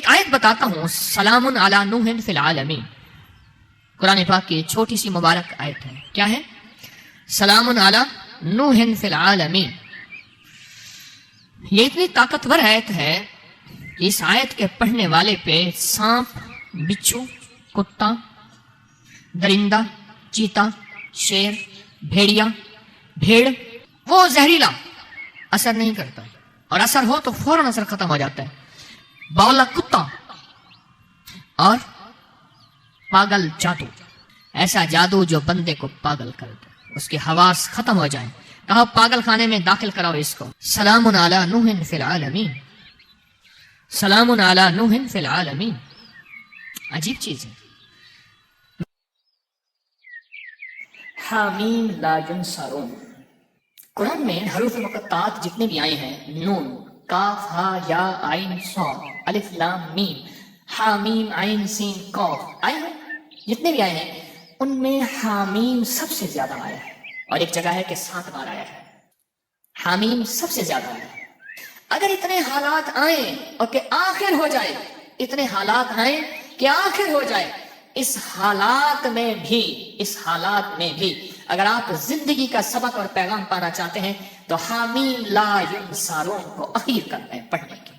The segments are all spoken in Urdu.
ایک آیت بتاتا ہوں، سلام علی نوح فی العالمین، قرآن پاک کی چھوٹی سی مبارک آیت ہے. کیا ہے؟ سلام علی نوح فی العالمین. یہ اتنی طاقتور آیت ہے کہ اس آیت کے پڑھنے والے پہ سانپ، بچھو، کتا، درندہ، چیتا، شیر، بھیڑیا، بھیڑ، وہ زہریلا اثر نہیں کرتا، اور اثر ہو تو فوراً اثر ختم ہو جاتا ہے. باولا کتا اور پاگل جادو، ایسا جادو جو بندے کو پاگل کر دے، اس کی حواس ختم ہو جائیں. کہا پاگل خانے میں داخل کراؤ اس کو. سلام علی نوح فی العالمین، سلام علی نوح فی العالمین. عجیب چیز ہے. حامیم لا ینصرون. قرآن میں حروف مقطعات جتنے بھی آئے ہیں، نون، کاف، ہا، یا، عین، صاد، الف، لام، میم، حامیم، عین، سین، قاف، آئے ہیں. جتنے بھی آئے ہیں ان میں حامیم سب سے زیادہ آیا ہے، اور ایک جگہ ہے کہ 7 بار آیا ہے. حامیم سب سے زیادہ آیا ہے. اگر اتنے حالات آئیں اور کہ آخر ہو جائے، اتنے حالات آئیں کہ آخر ہو جائے، اس حالات میں بھی اگر آپ زندگی کا سبق اور پیغام پانا چاہتے ہیں تو حامیم لا ینصرون کو اخیر کرنا ہے پڑھنے کی.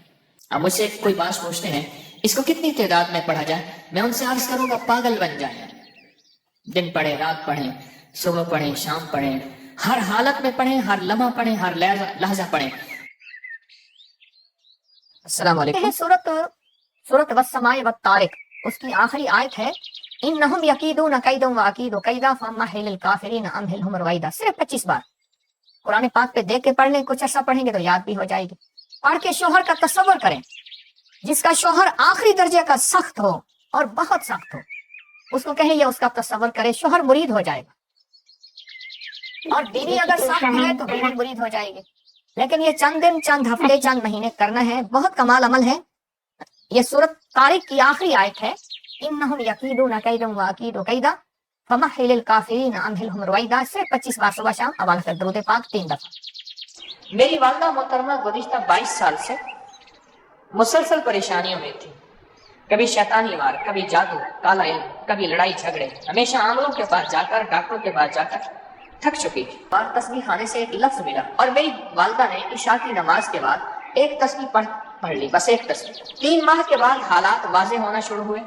اب مجھ سے کوئی بات پوچھتے ہیں اس کو کتنی تعداد میں پڑھا جائے؟ میں ان سے عرض کروں گا پاگل بن جائیں. دن پڑھیں، رات پڑھیں، صبح پڑھیں، شام پڑھیں، ہر حالت میں پڑھیں، ہر لمحہ پڑھیں، ہر لحظہ پڑھیں. السلام علیکم. سورۃ والسماء والطارق، اس کی آخری آیت ہے انہم یکیدون کیدا واکید کیدا فمہل الکافرین امہلہم رویدا. صرف 25 بار قرآن پاک پہ دیکھ کے پڑھ لیں، کچھ عرصہ پڑھیں گے تو یاد بھی ہو جائے گی. پڑھ کے شوہر کا تصور کریں، جس کا شوہر آخری درجے کا سخت ہو اور بہت سخت ہو، اس کو کہیں یہ اس کا تصور کرے، شوہر مرید ہو جائے گا. اور بیوی اگر سخت ہے تو بیوی مرید ہو جائے گی. لیکن یہ چند دن، چند ہفتے، چند مہینے کرنا ہے، بہت کمال عمل ہے. یہ سورۃ طارق کی آخری آیت ہے انہم یکیدون کیدا واکید کیدا فمہل الکافرین امہلہم رویدا. صرف 25 بار صبح شام حوالہ کر درود پاک 3 دفعہ. میری والدہ محترمہ گزشتہ 22 سال سے مسلسل پریشانیوں میں تھی. کبھی شیطانی وار، کبھی جادو، کالا علم، کبھی لڑائی جھگڑے. ہمیشہ عاملوں کے پاس جا کر، ڈاکٹروں کے پاس جا کر تھک چکی تھی. اور تسبیح خانے سے ایک لفظ ملا اور میری والدہ نے عشاء کی نماز کے بعد ایک تسبیح پڑھ لی، بس ایک تسبیح. 3 ماہ کے بعد حالات واضح ہونا شروع ہوئے،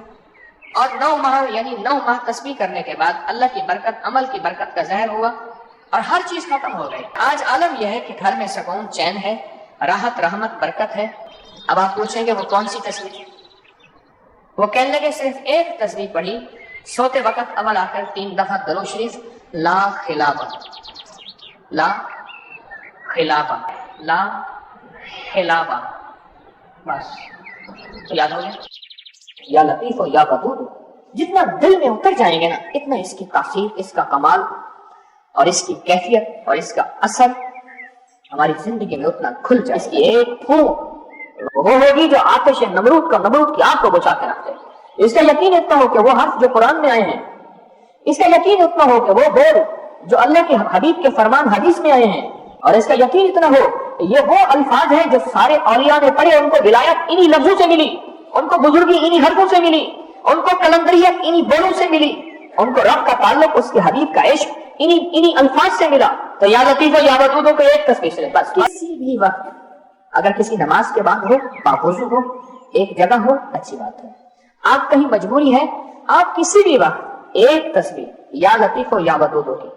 اور 9 ماہ تسبیح کرنے کے بعد اللہ کی برکت، عمل کی برکت کا ظاہر ہوا اور ہر چیز ختم ہو گئی. آج عالم یہ ہے کہ گھر میں سکون، چین ہے، راحت، رحمت، برکت ہے. اب آپ پوچھیں گے وہ کون سی تسبیح؟ وہ کہنے لگے صرف ایک تسبیح پڑھی، سوتے وقت اول آ کر 3 دفعہ درود شریف، لا خلافہ، لا خلافہ، لا خلافہ، بس یاد ہو گیا. یا لطیف ہو یا ودود. جتنا دل میں اتر جائیں گے نا، اتنا اس کی تاثیر، اس کا کمال اور اس کی کیفیت اور اس کا اثر ہماری زندگی میں اتنا کھل جائے. اس کی ایک پھونک وہ ہوگی جو آتش نمرود کی آگ کو بجھا کے رکھ دے. اس کا یقین اتنا ہو کہ وہ حرف جو قرآن میں آئے ہیں، اس کا یقین اتنا ہو کہ وہ بول جو اللہ کے حبیب کے فرمان حدیث میں آئے ہیں، اور اس کا یقین اتنا ہو کہ یہ وہ الفاظ ہیں جو سارے اولیاء نے پڑھے، ان کو ولایت انہی لفظوں سے ملی، ان کو بزرگی انہی حرفوں سے ملی، ان کو کلندریت انہی بولوں سے ملی، ان کو رب کا تعلق، اس کے حبیب کا عشق انہی الفاظ سے ملا. تو یا لطیف و یا ودود کو ایک تسبیح سے بس. کسی بھی وقت اگر کسی نماز کے بعد ہو، پاکوزو ہو، ایک جگہ ہو، اچھی بات ہے. آپ کہیں مجبوری ہے، آپ کسی بھی وقت ایک تسبیح یا لطیف و یا ودود کی